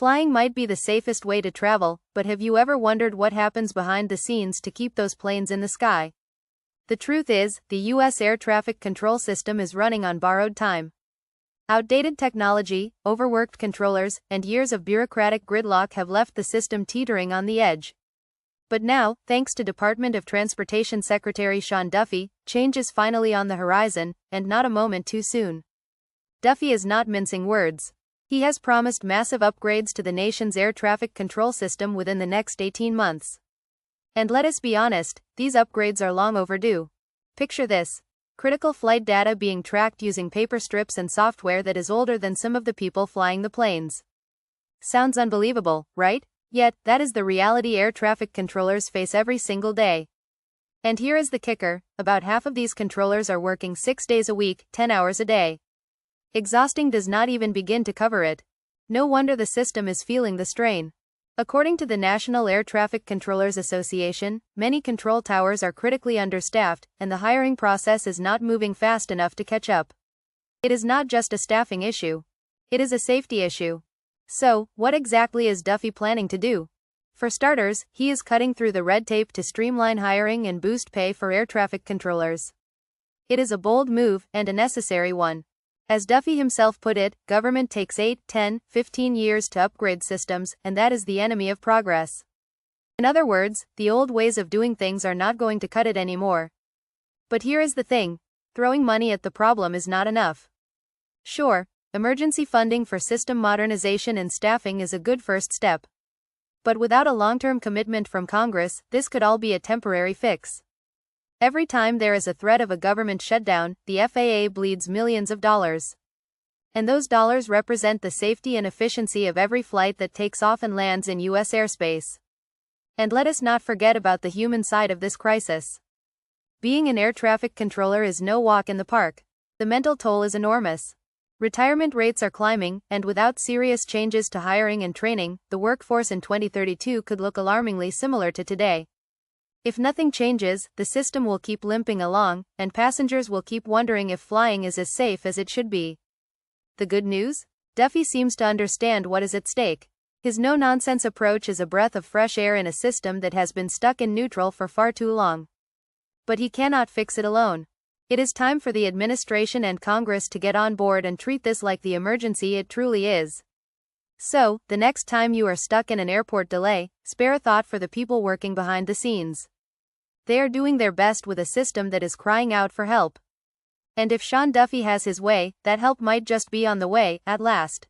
Flying might be the safest way to travel, but have you ever wondered what happens behind the scenes to keep those planes in the sky? The truth is, the U.S. air traffic control system is running on borrowed time. Outdated technology, overworked controllers, and years of bureaucratic gridlock have left the system teetering on the edge. But now, thanks to Department of Transportation Secretary Sean Duffy, change is finally on the horizon, and not a moment too soon. Duffy is not mincing words. He has promised massive upgrades to the nation's air traffic control system within the next 18 months. And let us be honest, these upgrades are long overdue. Picture this. Critical flight data being tracked using paper strips and software that is older than some of the people flying the planes. Sounds unbelievable, right? Yet, that is the reality air traffic controllers face every single day. And here is the kicker, about half of these controllers are working 6 days a week, 10 hours a day. Exhausting does not even begin to cover it. No wonder the system is feeling the strain. According to the National Air Traffic Controllers Association, many control towers are critically understaffed, and the hiring process is not moving fast enough to catch up. It is not just a staffing issue. It is a safety issue. So, what exactly is Duffy planning to do? For starters, he is cutting through the red tape to streamline hiring and boost pay for air traffic controllers. It is a bold move, and a necessary one. As Duffy himself put it, government takes 8, 10, 15 years to upgrade systems, and that is the enemy of progress. In other words, the old ways of doing things are not going to cut it anymore. But here is the thing, throwing money at the problem is not enough. Sure, emergency funding for system modernization and staffing is a good first step. But without a long-term commitment from Congress, this could all be a temporary fix. Every time there is a threat of a government shutdown, the FAA bleeds millions of dollars. And those dollars represent the safety and efficiency of every flight that takes off and lands in U.S. airspace. And let us not forget about the human side of this crisis. Being an air traffic controller is no walk in the park. The mental toll is enormous. Retirement rates are climbing, and without serious changes to hiring and training, the workforce in 2032 could look alarmingly similar to today. If nothing changes, the system will keep limping along, and passengers will keep wondering if flying is as safe as it should be. The good news? Duffy seems to understand what is at stake. His no-nonsense approach is a breath of fresh air in a system that has been stuck in neutral for far too long. But he cannot fix it alone. It is time for the administration and Congress to get on board and treat this like the emergency it truly is. So, the next time you are stuck in an airport delay, spare a thought for the people working behind the scenes. They are doing their best with a system that is crying out for help. And if Sean Duffy has his way, that help might just be on the way, at last.